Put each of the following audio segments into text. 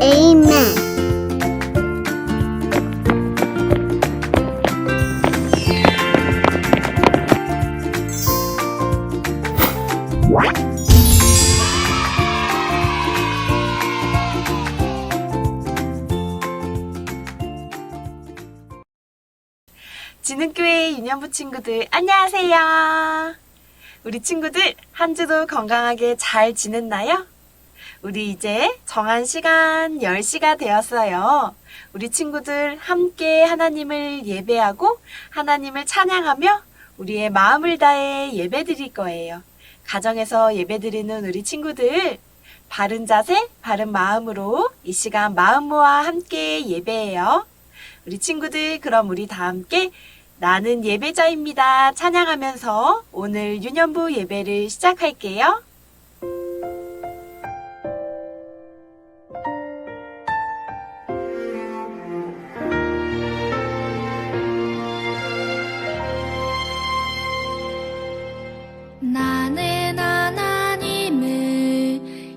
에이멘. 진흥교회 유년부 친구들 안녕하세요. 우리 친구들 한 주도 건강하게 잘 지냈나요? 우리 이제 정한 시간 10시가 되었어요. 우리 친구들 함께 하나님을 예배하고 하나님을 찬양하며 우리의 마음을 다해 예배 드릴 거예요. 가정에서 예배 드리는 우리 친구들 바른 자세, 바른 마음으로 이 시간 마음 모아 함께 예배해요. 우리 친구들 그럼 우리 다 함께 나는 예배자입니다 찬양하면서 오늘 유년부 예배를 시작할게요. 나는 하나님을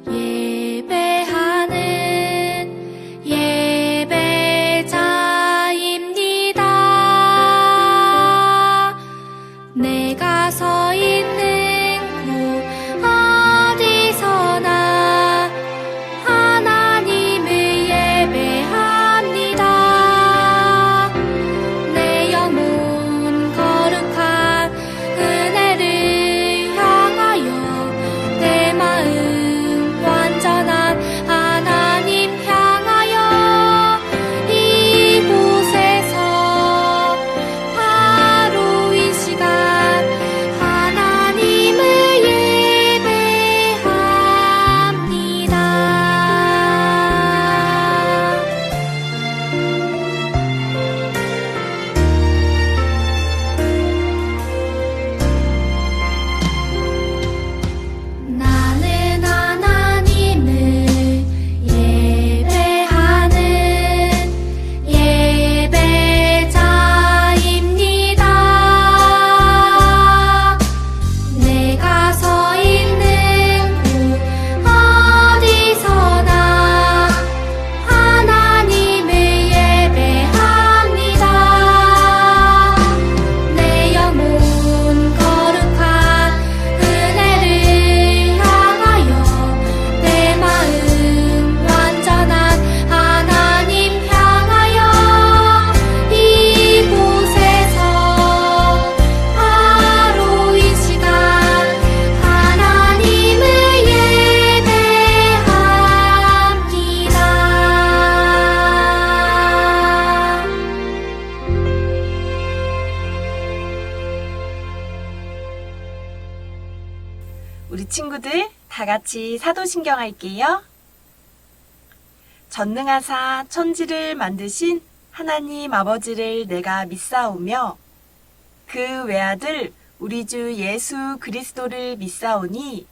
예배하는 예배자입니다. 내가 서 있는 곳 어디서나 하나님을 예배합니다. 내 영혼 거룩한 은혜를 향하여 내 마음 완전한 하나님 향하여 이곳에서 바로 이 시간 하나님을 예배합니다. 나는 하나님을 예배하는 예배자입니다. 내가 서 있는 곳 어디서나 하나님을 예배합니다. 내 영혼 거룩한 은혜를 향하여 내 마음 완전한 하나님 향하여 이곳에서 바로 이 시간 하나님을 예배합니다. 우리 친구들 다 같이 사도신경 할게요. 전능하사 천지를 만드신 하나님 아버지를 내가 믿사오며 그 외아들 우리 주 예수 그리스도를 믿사오니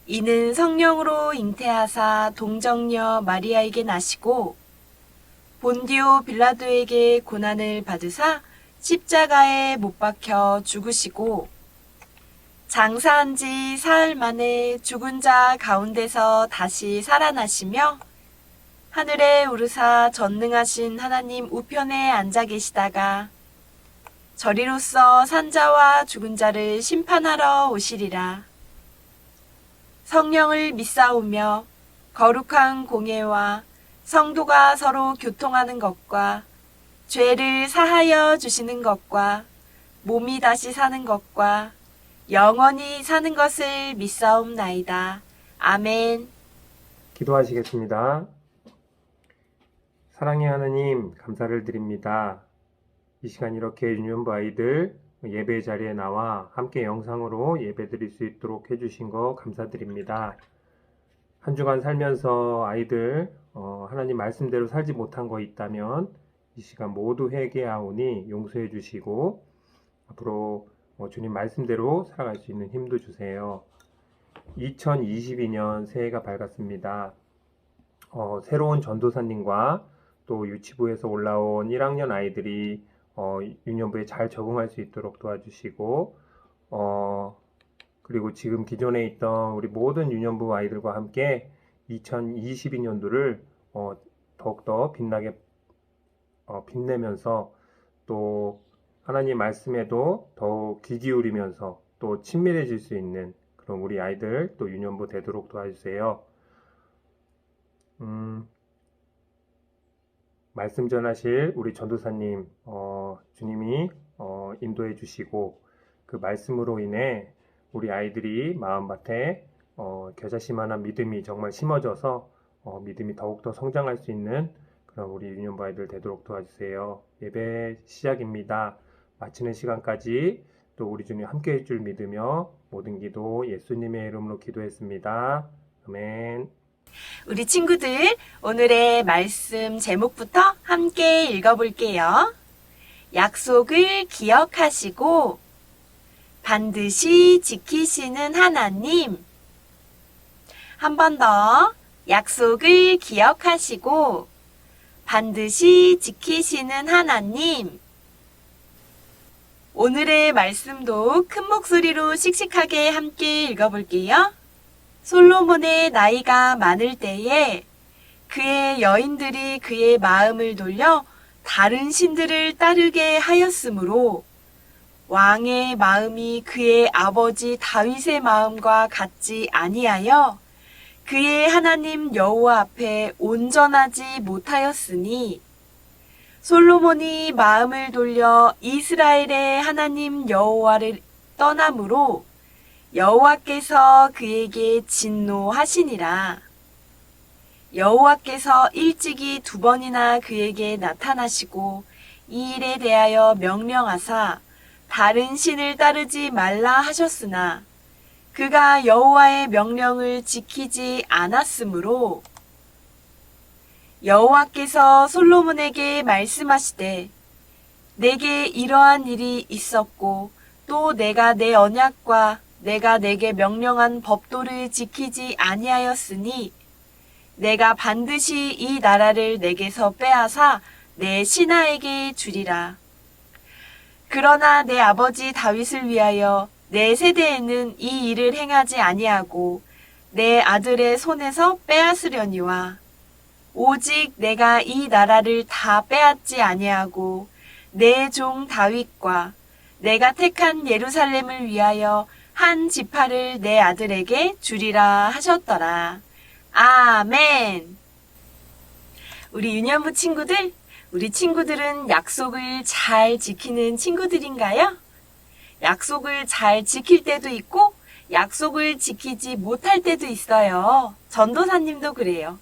이는 성령으로 잉태하사 동정녀 마리아에게 나시고 본디오 빌라도에게 고난을 받으사 십자가에 못 박혀 죽으시고 장사한 지 사흘 만에 죽은 자 가운데서 다시 살아나시며 하늘에 오르사 전능하신 하나님 우편에 앉아 계시다가 저리로서 산자와 죽은 자를 심판하러 오시리라. 성령을 믿사오며 거룩한 공예와 성도가 서로 교통하는 것과 죄를 사하여 주시는 것과 몸이 다시 사는 것과 영원히 사는 것을 믿사옵나이다. 아멘. 기도하시겠습니다. 사랑의 하나님, 감사를 드립니다. 이 시간 이렇게 유년부 아이들 예배 자리에 나와 함께 영상으로 예배 드릴 수 있도록 해주신 거 감사드립니다. 한 주간 살면서 아이들 하나님 말씀대로 살지 못한 거 있다면 이 시간 모두 회개하오니 용서해 주시고 앞으로 주님 말씀대로 살아갈 수 있는 힘도 주세요. 2022년 새해가 밝았습니다. 새로운 전도사님과 또 유치부에서 올라온 1학년 아이들이 유년부에 잘 적응할 수 있도록 도와주시고 그리고 지금 기존에 있던 우리 모든 유년부 아이들과 함께 2022년도를 더욱더 빛나게 빛내면서 또 하나님 말씀에도 더욱 귀 기울이면서 또 친밀해질 수 있는 그런 우리 아이들 또 유년부 되도록 도와주세요. 말씀 전하실 우리 전도사님 주님이 인도해 주시고 그 말씀으로 인해 우리 아이들이 마음밭에 겨자씨만한 믿음이 정말 심어져서 믿음이 더욱더 성장할 수 있는 그런 우리 유년부 아이들 되도록 도와주세요. 예배 시작입니다. 마치는 시간까지 또 우리 주님 함께 해줄 믿으며 모든 기도 예수님의 이름으로 기도했습니다. 아멘. 우리 친구들, 오늘의 말씀 제목부터 함께 읽어볼게요. 약속을 기억하시고 반드시 지키시는 하나님. 한 번 더. 약속을 기억하시고 반드시 지키시는 하나님. 오늘의 말씀도 큰 목소리로 씩씩하게 함께 읽어볼게요. 솔로몬의 나이가 많을 때에 그의 여인들이 그의 마음을 돌려 다른 신들을 따르게 하였으므로 왕의 마음이 그의 아버지 다윗의 마음과 같지 아니하여 그의 하나님 여호와 앞에 온전하지 못하였으니 솔로몬이 마음을 돌려 이스라엘의 하나님 여호와를 떠남으로 여호와께서 그에게 진노하시니라. 여호와께서 일찍이 2번이나 그에게 나타나시고 이 일에 대하여 명령하사 다른 신을 따르지 말라 하셨으나 그가 여호와의 명령을 지키지 않았으므로 여호와께서 솔로몬에게 말씀하시되 내게 이러한 일이 있었고 또 내가 내 언약과 내가 내게 명령한 법도를 지키지 아니하였으니 내가 반드시 이 나라를 내게서 빼앗아 내 신하에게 주리라. 그러나 내 아버지 다윗을 위하여 내 세대에는 이 일을 행하지 아니하고 내 아들의 손에서 빼앗으려니와 오직 내가 이 나라를 다 빼앗지 아니하고 내 종 다윗과 내가 택한 예루살렘을 위하여 한 지파를 내 아들에게 주리라 하셨더라. 아멘. 우리 유년부 친구들, 우리 친구들은 약속을 잘 지키는 친구들인가요? 약속을 잘 지킬 때도 있고 약속을 지키지 못할 때도 있어요. 전도사님도 그래요.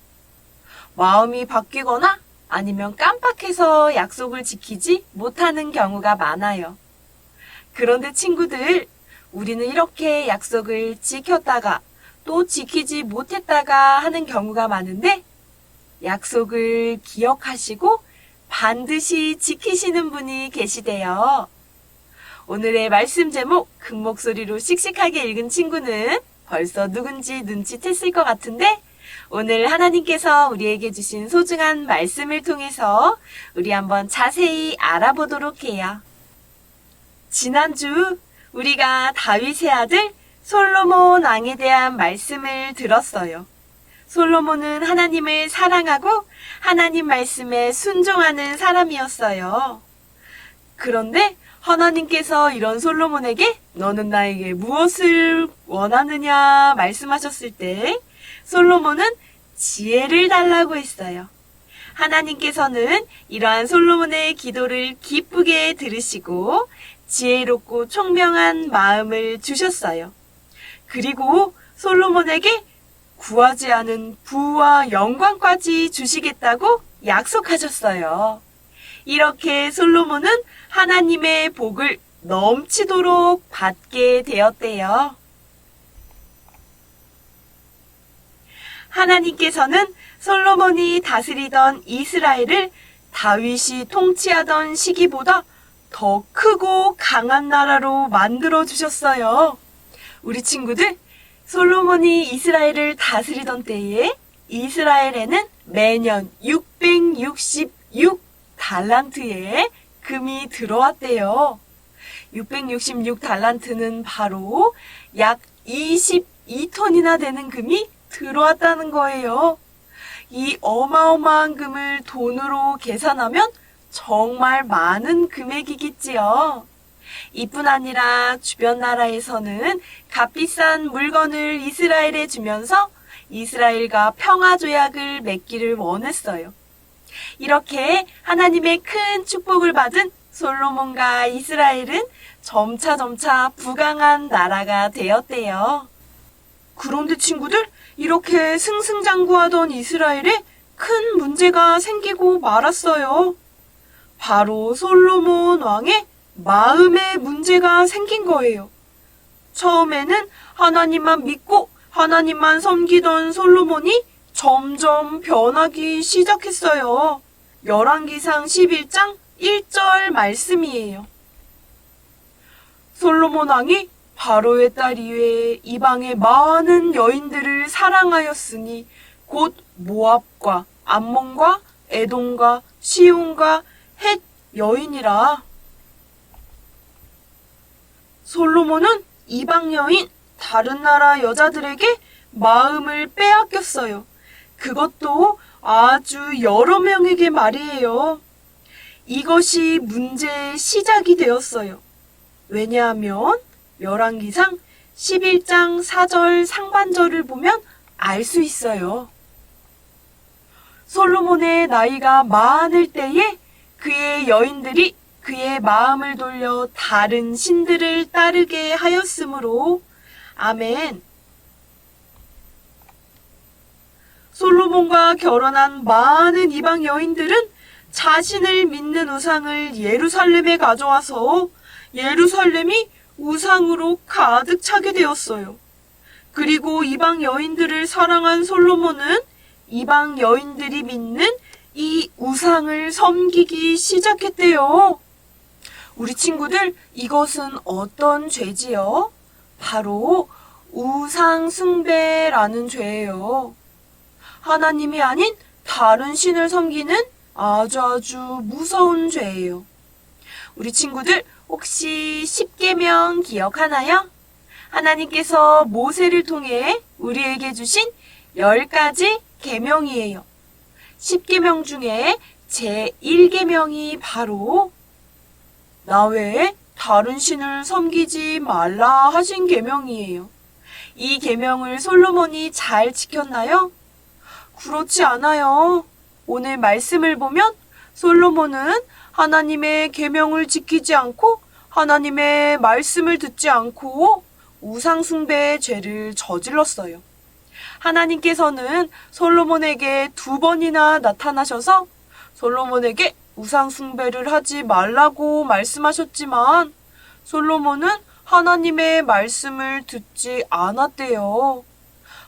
마음이 바뀌거나 아니면 깜빡해서 약속을 지키지 못하는 경우가 많아요. 그런데 친구들, 우리는 이렇게 약속을 지켰다가 또 지키지 못했다가 하는 경우가 많은데 약속을 기억하시고 반드시 지키시는 분이 계시대요. 오늘의 말씀 제목 큰 목소리로 씩씩하게 읽은 친구는 벌써 누군지 눈치챘을 것 같은데 오늘 하나님께서 우리에게 주신 소중한 말씀을 통해서 우리 한번 자세히 알아보도록 해요. 지난주 우리가 다윗의 아들 솔로몬 왕에 대한 말씀을 들었어요. 솔로몬은 하나님을 사랑하고 하나님 말씀에 순종하는 사람이었어요. 그런데 하나님께서 이런 솔로몬에게 너는 나에게 무엇을 원하느냐 말씀하셨을 때 솔로몬은 지혜를 달라고 했어요. 하나님께서는 이러한 솔로몬의 기도를 기쁘게 들으시고 지혜롭고 총명한 마음을 주셨어요. 그리고 솔로몬에게 구하지 않은 부와 영광까지 주시겠다고 약속하셨어요. 이렇게 솔로몬은 하나님의 복을 넘치도록 받게 되었대요. 하나님께서는 솔로몬이 다스리던 이스라엘을 다윗이 통치하던 시기보다 더 크고 강한 나라로 만들어 주셨어요. 우리 친구들, 솔로몬이 이스라엘을 다스리던 때에 이스라엘에는 매년 666 달란트의 금이 들어왔대요. 666 달란트는 바로 약 22톤이나 되는 금이 들어왔다는 거예요. 이 어마어마한 금을 돈으로 계산하면 정말 많은 금액이겠지요. 이뿐 아니라 주변 나라에서는 값비싼 물건을 이스라엘에 주면서 이스라엘과 평화 조약을 맺기를 원했어요. 이렇게 하나님의 큰 축복을 받은 솔로몬과 이스라엘은 점차 부강한 나라가 되었대요. 그런데 친구들, 이렇게 승승장구하던 이스라엘에 큰 문제가 생기고 말았어요. 바로 솔로몬 왕의 마음에 문제가 생긴 거예요. 처음에는 하나님만 믿고 하나님만 섬기던 솔로몬이 점점 변하기 시작했어요. 열왕기상 11장 1절 말씀이에요. 솔로몬 왕이 바로의 딸 이외에 이방의 많은 여인들을 사랑하였으니 곧 모압과 암몬과 에돔과 시온과 헷 여인이라. 솔로몬은 이방 여인 다른 나라 여자들에게 마음을 빼앗겼어요. 그것도 아주 여러 명에게 말이에요. 이것이 문제의 시작이 되었어요. 왜냐하면 열왕기상 11장 4절 상반절을 보면 알 수 있어요. 솔로몬의 나이가 많을 때에 그의 여인들이 그의 마음을 돌려 다른 신들을 따르게 하였으므로. 아멘. 솔로몬과 결혼한 많은 이방 여인들은 자신을 믿는 우상을 예루살렘에 가져와서 예루살렘이 우상으로 가득 차게 되었어요. 그리고 이방 여인들을 사랑한 솔로몬은 이방 여인들이 믿는 이 우상을 섬기기 시작했대요. 우리 친구들, 이것은 어떤 죄지요? 바로 우상 숭배라는 죄예요. 하나님이 아닌 다른 신을 섬기는 아주 무서운 죄예요. 우리 친구들, 혹시 십계명 기억하나요? 하나님께서 모세를 통해 우리에게 주신 10가지 계명이에요. 십계명 중에 제1계명이 바로 나 외에 다른 신을 섬기지 말라 하신 계명이에요. 이 계명을 솔로몬이 잘 지켰나요? 그렇지 않아요. 오늘 말씀을 보면 솔로몬은 하나님의 계명을 지키지 않고 하나님의 말씀을 듣지 않고 우상 숭배의 죄를 저질렀어요. 하나님께서는 솔로몬에게 2번이나 나타나셔서 솔로몬에게 우상 숭배를 하지 말라고 말씀하셨지만 솔로몬은 하나님의 말씀을 듣지 않았대요.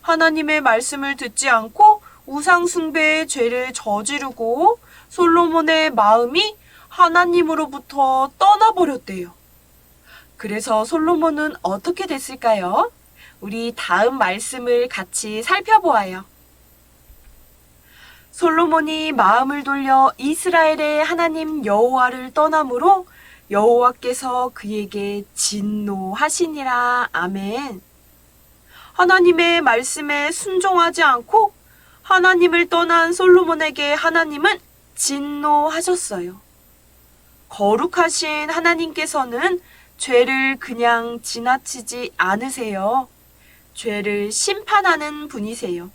하나님의 말씀을 듣지 않고 우상 숭배의 죄를 저지르고 솔로몬의 마음이 하나님으로부터 떠나버렸대요. 그래서 솔로몬은 어떻게 됐을까요? 우리 다음 말씀을 같이 살펴보아요. 솔로몬이 마음을 돌려 이스라엘의 하나님 여호와를 떠나므로 여호와께서 그에게 진노하시니라. 아멘. 하나님의 말씀에 순종하지 않고 하나님을 떠난 솔로몬에게 하나님은 진노하셨어요. 거룩하신 하나님께서는 죄를 그냥 지나치지 않으세요. 죄를 심판하는 분이세요.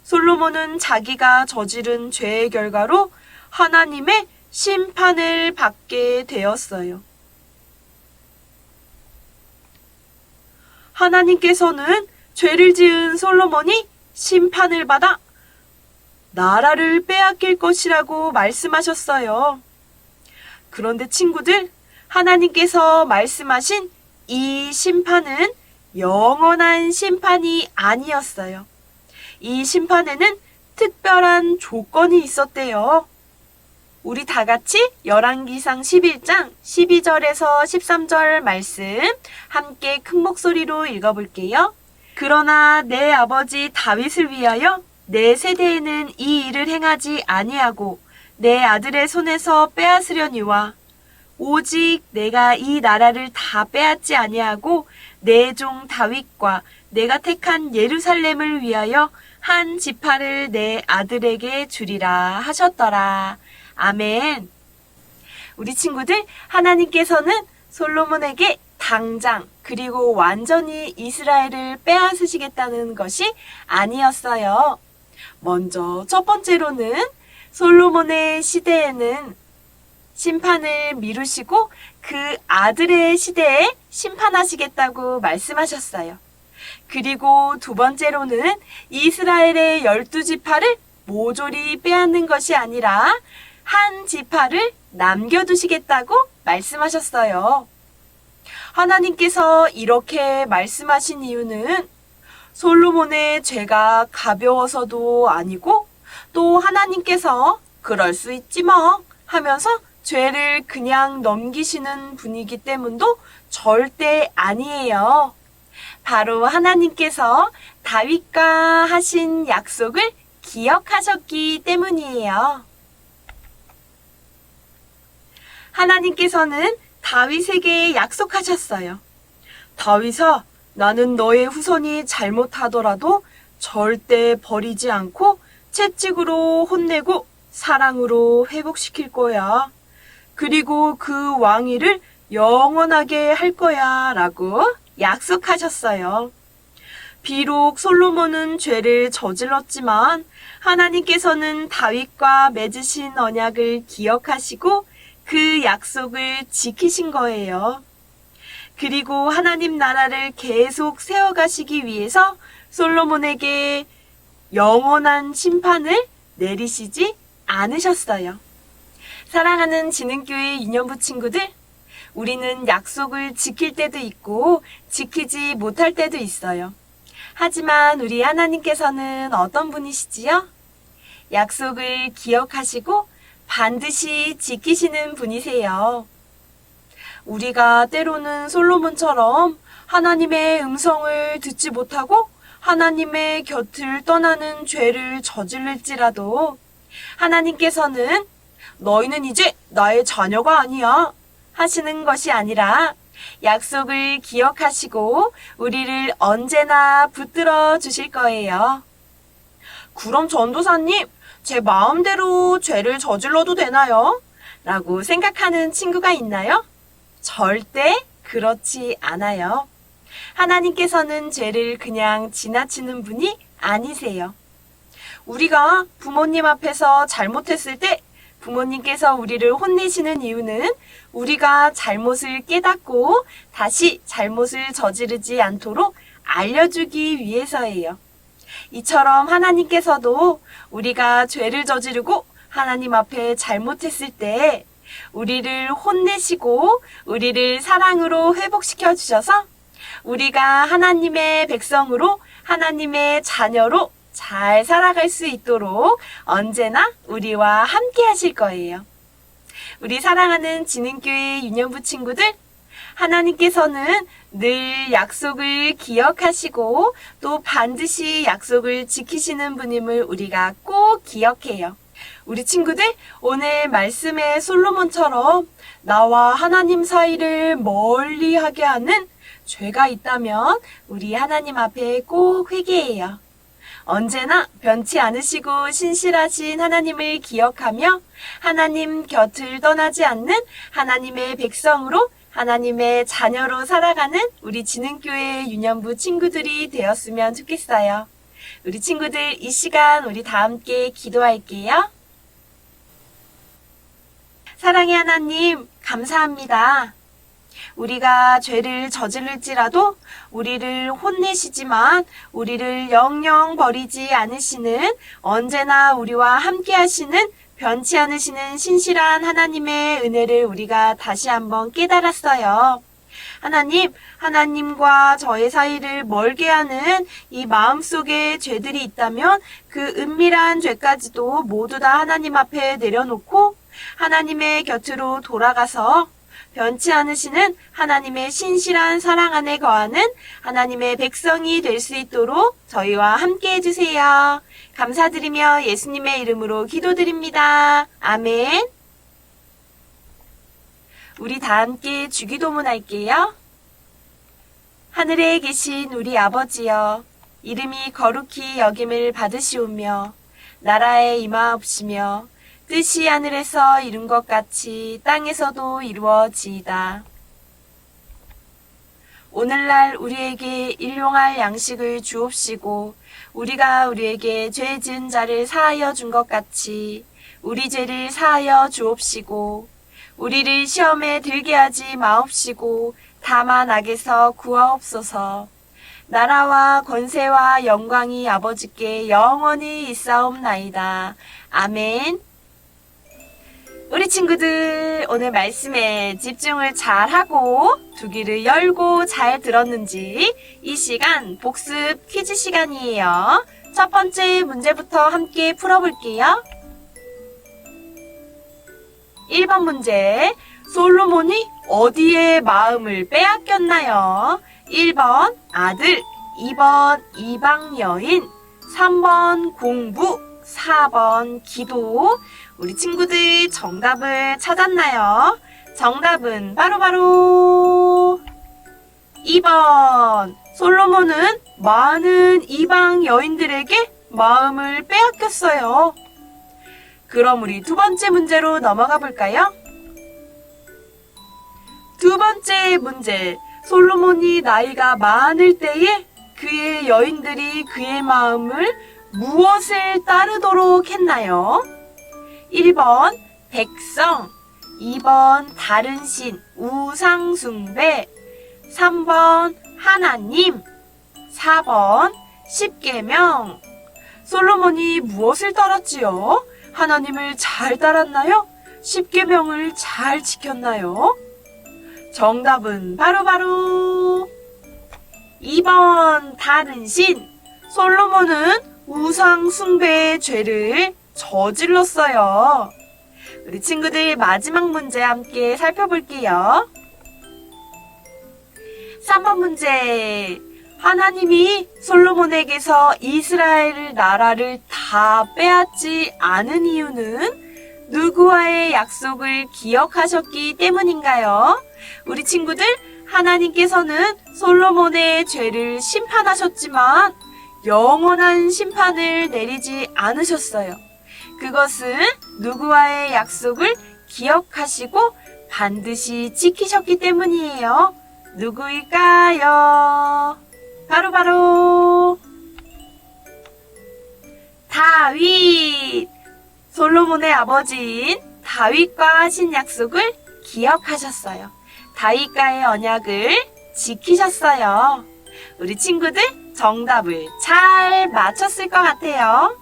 솔로몬은 자기가 저지른 죄의 결과로 하나님의 심판을 받게 되었어요. 하나님께서는 죄를 지은 솔로몬이 심판을 받아 나라를 빼앗길 것이라고 말씀하셨어요. 그런데 친구들, 하나님께서 말씀하신 이 심판은 영원한 심판이 아니었어요. 이 심판에는 특별한 조건이 있었대요. 우리 다 같이 열왕기상 11장 12절에서 13절 말씀 함께 큰 목소리로 읽어볼게요. 그러나 내 아버지 다윗을 위하여 내 세대에는 이 일을 행하지 아니하고 내 아들의 손에서 빼앗으려니와 오직 내가 이 나라를 다 빼앗지 아니하고 내 종 다윗과 내가 택한 예루살렘을 위하여 한 지파를 내 아들에게 주리라 하셨더라. 아멘. 우리 친구들, 하나님께서는 솔로몬에게 당장 그리고 완전히 이스라엘을 빼앗으시겠다는 것이 아니었어요. 먼저 첫 번째로는 솔로몬의 시대에는 심판을 미루시고 그 아들의 시대에 심판하시겠다고 말씀하셨어요. 그리고 두 번째로는 이스라엘의 12지파를 모조리 빼앗는 것이 아니라 한 지파를 남겨두시겠다고 말씀하셨어요. 하나님께서 이렇게 말씀하신 이유는 솔로몬의 죄가 가벼워서도 아니고 또 하나님께서 그럴 수 있지 뭐 하면서 죄를 그냥 넘기시는 분이기 때문도 절대 아니에요. 바로 하나님께서 다윗과 하신 약속을 기억하셨기 때문이에요. 하나님께서는 다윗에게 약속하셨어요. 다윗아, 나는 너의 후손이 잘못하더라도 절대 버리지 않고 채찍으로 혼내고 사랑으로 회복시킬 거야. 그리고 그 왕위를 영원하게 할 거야 라고 약속하셨어요. 비록 솔로몬은 죄를 저질렀지만 하나님께서는 다윗과 맺으신 언약을 기억하시고 그 약속을 지키신 거예요. 그리고 하나님 나라를 계속 세워가시기 위해서 솔로몬에게 영원한 심판을 내리시지 않으셨어요. 사랑하는 지능교회 유년부 친구들, 우리는 약속을 지킬 때도 있고 지키지 못할 때도 있어요. 하지만 우리 하나님께서는 어떤 분이시지요? 약속을 기억하시고 반드시 지키시는 분이세요. 우리가 때로는 솔로몬처럼 하나님의 음성을 듣지 못하고 하나님의 곁을 떠나는 죄를 저질릴지라도 하나님께서는 너희는 이제 나의 자녀가 아니야 하시는 것이 아니라 약속을 기억하시고 우리를 언제나 붙들어 주실 거예요. 그럼 전도사님, 제 마음대로 죄를 저질러도 되나요? 라고 생각하는 친구가 있나요? 절대 그렇지 않아요. 하나님께서는 죄를 그냥 지나치는 분이 아니세요. 우리가 부모님 앞에서 잘못했을 때 부모님께서 우리를 혼내시는 이유는 우리가 잘못을 깨닫고 다시 잘못을 저지르지 않도록 알려주기 위해서예요. 이처럼 하나님께서도 우리가 죄를 저지르고 하나님 앞에 잘못했을 때 우리를 혼내시고 우리를 사랑으로 회복시켜 주셔서 우리가 하나님의 백성으로 하나님의 자녀로 잘 살아갈 수 있도록 언제나 우리와 함께 하실 거예요. 우리 사랑하는 지능교회 유년부 친구들, 하나님께서는 늘 약속을 기억하시고 또 반드시 약속을 지키시는 분임을 우리가 꼭 기억해요. 우리 친구들, 오늘 말씀의 솔로몬처럼 나와 하나님 사이를 멀리하게 하는 죄가 있다면 우리 하나님 앞에 꼭 회개해요. 언제나 변치 않으시고 신실하신 하나님을 기억하며 하나님 곁을 떠나지 않는 하나님의 백성으로 하나님의 자녀로 살아가는 우리 지능교회 유년부 친구들이 되었으면 좋겠어요. 우리 친구들, 이 시간 우리 다 함께 기도할게요. 사랑의 하나님, 감사합니다. 우리가 죄를 저질릴지라도 우리를 혼내시지만 우리를 영영 버리지 않으시는, 언제나 우리와 함께 하시는 변치 않으시는 신실한 하나님의 은혜를 우리가 다시 한번 깨달았어요. 하나님, 하나님과 저의 사이를 멀게 하는 이 마음속에 죄들이 있다면 그 은밀한 죄까지도 모두 다 하나님 앞에 내려놓고 하나님의 곁으로 돌아가서 변치 않으시는 하나님의 신실한 사랑 안에 거하는 하나님의 백성이 될 수 있도록 저희와 함께 해주세요. 감사드리며 예수님의 이름으로 기도드립니다. 아멘. 우리 다 함께 주기도문 할게요. 하늘에 계신 우리 아버지여, 이름이 거룩히 여김을 받으시오며 나라에 임하옵시며 뜻이 하늘에서 이룬 것 같이 땅에서도 이루어지이다. 오늘날 우리에게 일용할 양식을 주옵시고 우리가 우리에게 죄 지은 자를 사하여 준 것 같이 우리 죄를 사하여 주옵시고 우리를 시험에 들게 하지 마옵시고 다만 악에서 구하옵소서. 나라와 권세와 영광이 아버지께 영원히 있사옵나이다. 아멘. 우리 친구들 오늘 말씀에 집중을 잘하고 두 귀를 열고 잘 들었는지 이 시간 복습 퀴즈 시간이에요. 첫 번째 문제부터 함께 풀어볼게요. 1번 문제, 솔로몬이 어디에 마음을 빼앗겼나요? 1번 아들, 2번 이방 여인, 3번 공부, 4번 기도. 우리 친구들 정답을 찾았나요? 정답은 바로 2번. 솔로몬은 많은 이방 여인들에게 마음을 빼앗겼어요. 그럼 우리 두 번째 문제로 넘어가 볼까요? 두 번째 문제. 솔로몬이 나이가 많을 때에 그의 여인들이 그의 마음을 무엇을 따르도록 했나요? 1번 백성, 2번 다른 신, 우상 숭배, 3번 하나님, 4번 십계명. 솔로몬이 무엇을 따랐지요? 하나님을 잘 따랐나요? 십계명을 잘 지켰나요? 정답은 바로 2번 다른 신. 솔로몬은 우상 숭배의 죄를 저질렀어요. 우리 친구들 마지막 문제 함께 살펴볼게요. 3번 문제. 하나님이 솔로몬에게서 이스라엘 나라를 다 빼앗지 않은 이유는 누구와의 약속을 기억하셨기 때문인가요? 우리 친구들, 하나님께서는 솔로몬의 죄를 심판하셨지만 영원한 심판을 내리지 않으셨어요. 그것은 누구와의 약속을 기억하시고 반드시 지키셨기 때문이에요. 누구일까요? 바로 다윗. 솔로몬의 아버지인 다윗과 하신 약속을 기억하셨어요. 다윗과의 언약을 지키셨어요. 우리 친구들 정답을 잘 맞췄을 것 같아요.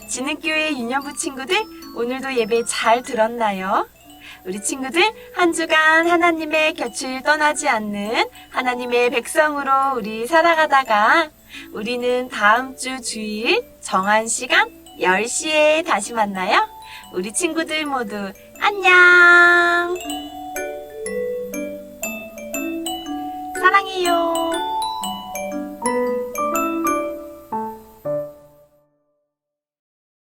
진흥교회 유년부 친구들, 오늘도 예배 잘 들었나요? 우리 친구들 한 주간 하나님의 곁을 떠나지 않는 하나님의 백성으로 우리 살아가다가 우리는 다음 주 주일 정한 시간 10시에 다시 만나요. 우리 친구들 모두 안녕! 사랑해요.